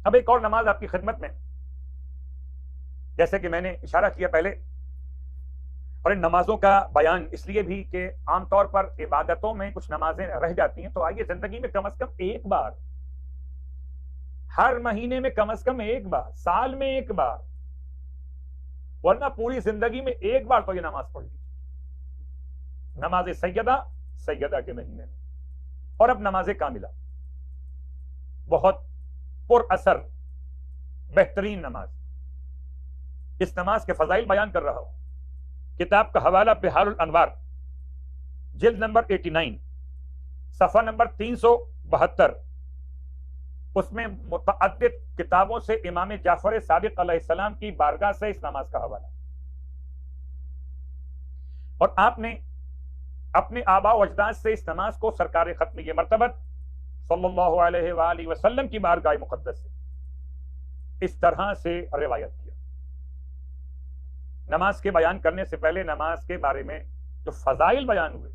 اب ایک اور نماز آپ کی خدمت میں، جیسے کہ میں نے اشارہ کیا پہلے، اور ان نمازوں کا بیان اس لیے بھی کہ عام طور پر عبادتوں میں کچھ نمازیں رہ جاتی ہیں، تو آئیے زندگی میں کم از کم ایک بار، ہر مہینے میں کم از کم ایک بار، سال میں ایک بار، ورنہ پوری زندگی میں ایک بار تو یہ نماز پڑھ لی، نماز سیدہ کے مہینے میں۔ اور اب نماز کاملہ، بہت پر اثر بہترین نماز، اس نماز کے فضائل بیان کر رہا ہوں۔ کتاب کا حوالہ بحار الانوار، جلد نمبر 89، صفحہ نمبر 372، اس میں متعدد کتابوں سے امام جعفر صادق علیہ السلام کی بارگاہ سے اس نماز کا حوالہ، اور آپ نے اپنے آباء و اجداد سے اس نماز کو سرکار ختمیہ مرتبت صلی اللہ علیہ وآلہ وسلم کی بارگاہ مقدس سے اس طرح سے روایت کیا۔ نماز کے بیان کرنے سے پہلے نماز کے بارے میں جو فضائل بیان ہوئے،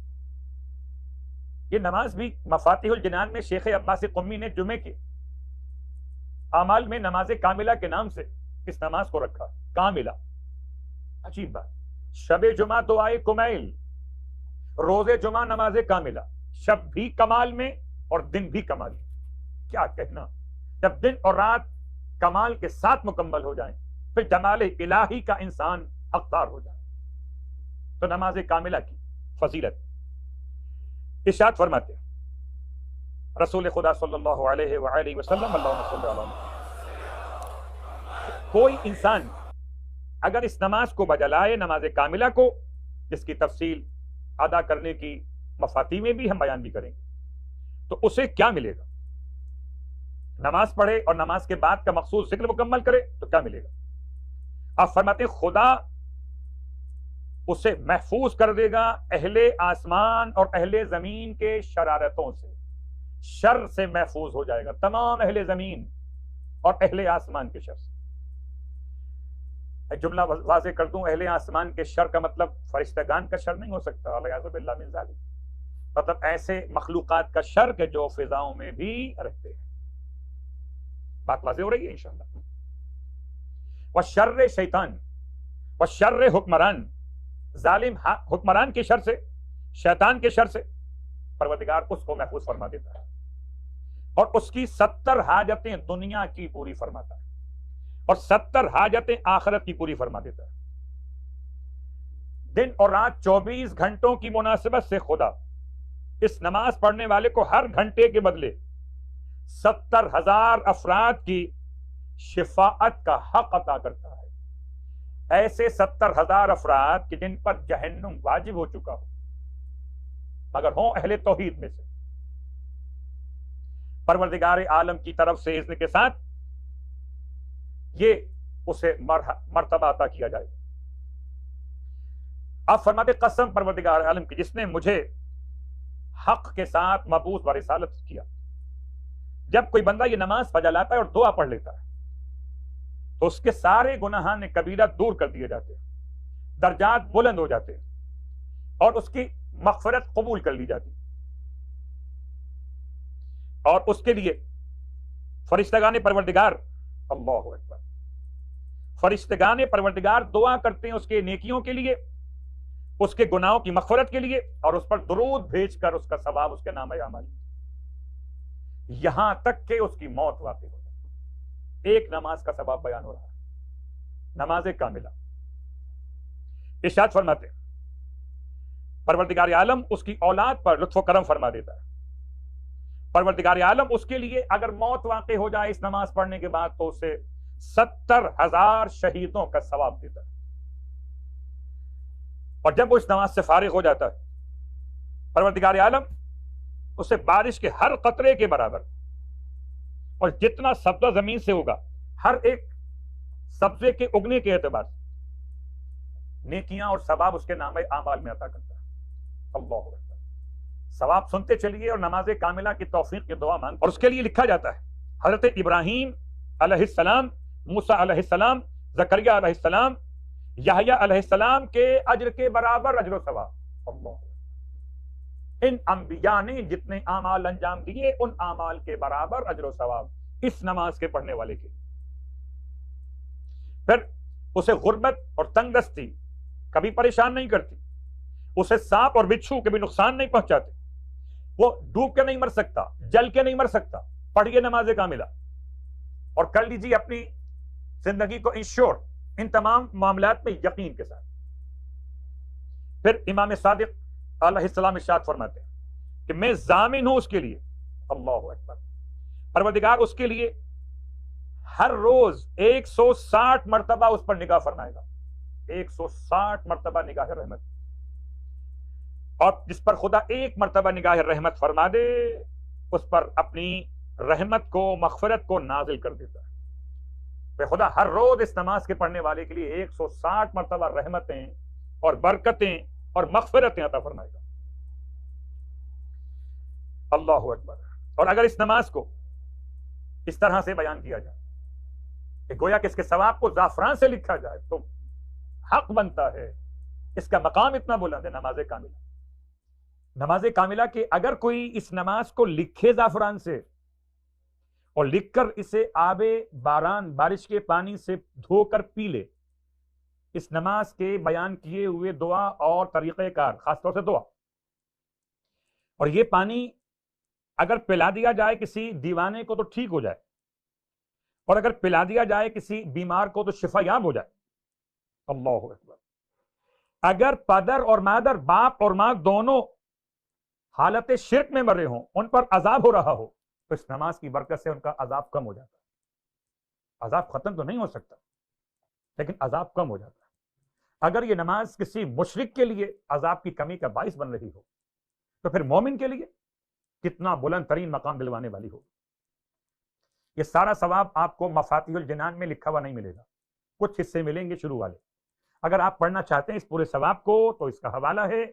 یہ نماز بھی مفاتیح الجنان میں شیخ عباس قمی نے جمعے کے اعمال میں نماز کاملہ کے نام سے اس نماز کو رکھا۔ کاملہ، عجیب بات، شب جمعہ دعائے کمیل، روز جمعہ نماز کاملہ، شب بھی کمال میں اور دن بھی کمال میں، کیا کہنا، جب دن اور رات کمال کے ساتھ مکمل ہو جائیں پھر جمال الہی کا انسان حقدار ہو جائے۔ تو نماز کاملہ کی فضیلت، ارشاد فرماتے رسول خدا صلی اللہ علیہ وآلہ وسلم، اللہم صلی علی محمد، کوئی انسان اگر اس نماز کو بجلائے، نماز کاملہ کو، جس کی تفصیل ادا کرنے کی مفاتیح میں بھی ہم بیان بھی کریں گے، تو اسے کیا ملے گا؟ نماز پڑھے اور نماز کے بعد کا مخصوص ذکر مکمل کرے تو کیا ملے گا؟ آپ فرماتے خدا اسے محفوظ کر دے گا اہل آسمان اور اہل زمین کے شرارتوں سے، شر سے محفوظ ہو جائے گا، تمام اہل زمین اور اہل آسمان کے شر سے۔ ایک جملہ واضح کر دوں، اہل آسمان کے شر کا مطلب فرشتگان کا شر نہیں ہو سکتا، اعوذ باللہ من ذالک، مطلب ایسے مخلوقات کا شر کہ جو فضاؤں میں بھی رہتے ہیں۔ بات واضح ہو رہی ہے انشاءاللہ۔ وشر شیطان، وشر حکمران، ظالم حکمران کے شر سے، شیطان کے شر سے پروردگار اس کو محفوظ فرما دیتا ہے، اور اس کی 70 حاجتیں دنیا کی پوری فرماتا ہے اور 70 حاجتیں آخرت کی پوری فرما دیتا ہے۔ دن اور رات 24 گھنٹوں کی مناسبت سے خدا اس نماز پڑھنے والے کو ہر گھنٹے کے بدلے 70,000 افراد کی شفاعت کا حق عطا کرتا ہے، ایسے 70,000 افراد کہ جن پر جہنم واجب ہو چکا ہو مگر ہوں اہل توحید میں سے، پروردگار عالم کی طرف سے اذن کے ساتھ یہ اسے مرتبہ عطا کیا جائے۔ آپ فرماتے قسم پروردگار عالم کی جس نے مجھے حق کے ساتھ مبعوث و رسالت کیا، جب کوئی بندہ یہ نماز بجا لاتا ہے اور دعا پڑھ لیتا ہے تو اس کے سارے گناہان کبیرہ دور کر دیے جاتے ہیں، درجات بلند ہو جاتے ہیں اور اس کی مغفرت قبول کر لی جاتی، اور اس کے لیے فرشتگان پروردگار، اللہ اکبر، فرشتگان پروردگار دعا کرتے ہیں اس کے نیکیوں کے لیے، اس کے گناہوں کی مغفرت کے لیے، اور اس پر درود بھیج کر اس کا ثواب اس کے نامہ اعمال میں، یہاں تک کہ اس کی موت واقع ہو جائے۔ ایک نماز کا ثواب بیان ہو رہا ہے، نماز کاملہ۔ ارشاد فرماتے ہیں پروردگار عالم اس کی اولاد پر لطف و کرم فرما دیتا ہے، پروردگار عالم اس کے لیے اگر موت واقع ہو جائے اس نماز پڑھنے کے بعد تو اسے 70,000 شہیدوں کا ثواب دیتا ہے، اور جب وہ اس نماز سے فارغ ہو جاتا ہے پروردگار عالم اسے بارش کے ہر قطرے کے برابر اور جتنا سبزہ زمین سے ہوگا ہر ایک سبزے کے اگنے کے اعتبار سے نیکیاں اور ثواب اس کے نامہ اعمال میں عطا کرتا ہے۔ اللہ اکبر، ثواب سنتے چلیے اور نماز کاملہ کی توفیق کی دعا مانگ، اور اس کے لیے لکھا جاتا ہے حضرت ابراہیم علیہ السلام، موسیٰ علیہ السلام، زکریا علیہ السلام، یحییٰ علیہ السلام کے اجر کے برابر اجر و ثواب۔ اللہ، ان انبیاء نے جتنے اعمال انجام دیے ان اعمال کے برابر اجر و ثواب اس نماز کے پڑھنے والے کے. پھر اسے غربت اور تنگ دستی کبھی پریشان نہیں کرتی، اسے سانپ اور بچھو کبھی نقصان نہیں پہنچاتے، وہ ڈوب کے نہیں مر سکتا، جل کے نہیں مر سکتا. پڑھیے نماز کاملہ اور کر لیجیے اپنی زندگی کو انشور ان تمام معاملات میں یقین کے ساتھ. پھر امام صادق علیہ السلام ارشاد فرماتے ہیں کہ میں ضامن ہوں اس کے لیے، اللہ اکبر، پروردگار اس کے لیے ہر روز 160 مرتبہ اس پر نگاہ فرمائے گا، 160 مرتبہ نگاہ رحمت. اور جس پر خدا ایک مرتبہ نگاہ رحمت فرما دے اس پر اپنی رحمت کو، مغفرت کو نازل کر دیتا ہے. پہ خدا ہر روز اس نماز کے پڑھنے والے کے لیے 160 مرتبہ رحمتیں اور برکتیں اور مغفرتیں عطا فرمائے گا. اللہ اکبر. اور اگر اس نماز کو اس طرح سے بیان کیا جائے کہ گویا کہ اس کے ثواب کو زعفران سے لکھا جائے تو حق بنتا ہے. اس کا مقام اتنا بلند ہے نماز کاملہ. نماز کاملہ کہ اگر کوئی اس نماز کو لکھے زعفران سے اور لکھ کر اسے آب باران، بارش کے پانی سے دھو کر پی لے، اس نماز کے بیان کیے ہوئے دعا اور طریقہ کار، خاص طور سے دعا، اور یہ پانی اگر پلا دیا جائے کسی دیوانے کو تو ٹھیک ہو جائے، اور اگر پلا دیا جائے کسی بیمار کو تو شفا یاب ہو جائے. اللہ اکبر. اگر پدر اور مادر، باپ اور ماں دونوں حالت شرک میں مرے ہوں، ان پر عذاب ہو رہا ہو، تو اس نماز کی برکت سے ان کا عذاب کم ہو جاتا ہے. عذاب ختم تو نہیں ہو سکتا لیکن عذاب کم ہو جاتا ہے. اگر یہ نماز کسی مشرک کے لیے عذاب کی کمی کا باعث بن رہی ہو تو پھر مومن کے لیے کتنا بلند ترین مقام دلوانے والی ہو. یہ سارا ثواب آپ کو مفاتیح الجنان میں لکھا ہوا نہیں ملے گا، کچھ حصے ملیں گے شروع والے. اگر آپ پڑھنا چاہتے ہیں اس پورے ثواب کو تو اس کا حوالہ ہے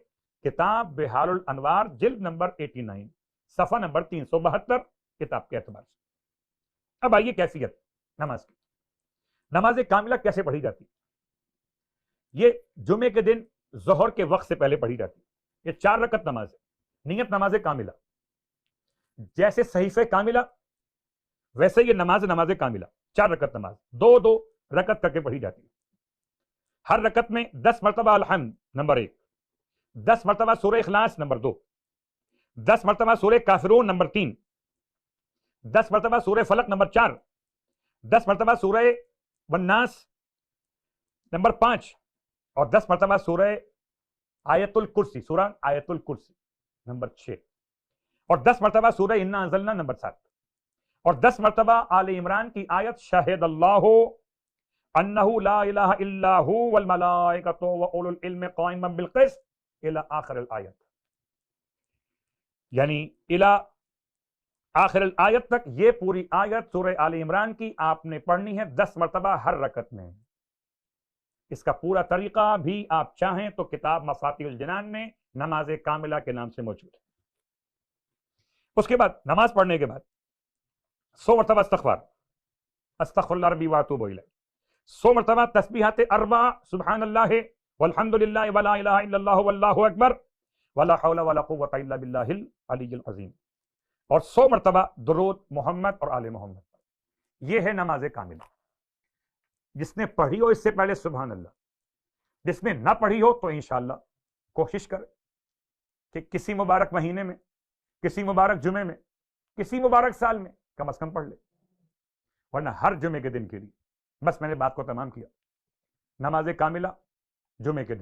کتاب بحار الانوار، جلد نمبر 89، صفحہ نمبر 372 کتاب کے اعتبار سے. اب آئیے کیفیت نماز کی. نماز کاملہ کیسے پڑھی جاتی؟ یہ جمعے کے دن ظہر کے وقت سے پہلے پڑھی جاتی. یہ 4 رکعت نماز ہے، نیت نماز کاملہ. جیسے صحیفہ کاملہ ویسے یہ نماز کاملہ 4 رکعت نماز 2 رکعت کر کے پڑھی جاتی ہے. ہر رکعت میں 10 مرتبہ الحمد نمبر 1، 10 مرتبہ سورہ اخلاص نمبر 2، 10 مرتبہ سورہ کافرون نمبر 3، 10 مرتبہ سورہ فلق نمبر 4، 10 مرتبہ سورہ والناس نمبر 5، اور 10 مرتبہ سورہ آیت الکرسی، سورہ آیت الکرسی نمبر 6، اور 10 مرتبہ سورہ انا انزلنا نمبر 7، اور 10 مرتبہ آل عمران کی آیت شاہد اللہ انہ لا الہ الا ہو والملائکۃ واولو العلم قائما بالقسط الی آخر الآیت. یعنی الی آخر الآیت تک یہ پوری آیت سورہ آل عمران کی آپ نے پڑھنی ہے 10 مرتبہ ہر رکعت میں. اس کا پورا طریقہ بھی آپ چاہیں تو کتاب مفاتیح الجنان میں نماز کاملہ کے نام سے موجود ہے. اس کے بعد نماز پڑھنے کے بعد 100 مرتبہ استغفار، استغفر اللہ ربی واتوب الیہ، 100 مرتبہ تسبیحات 4 سبحان اللہ والحمد للہ ولا الہ الا اللہ واللہ اکبر ولا حول ولا قوۃ الا باللہ العلی العظیم، اور 100 مرتبہ درود محمد اور آل محمد. یہ ہے نماز کاملہ. جس نے پڑھی ہو اس سے پہلے سبحان اللہ، جس نے نہ پڑھی ہو تو انشاءاللہ کوشش کرے کہ کسی مبارک مہینے میں، کسی مبارک جمعے میں، کسی مبارک سال میں کم از کم پڑھ لے، ورنہ ہر جمعے کے دن کے لیے. بس میں نے بات کو تمام کیا. نماز کاملہ جمعے کے دن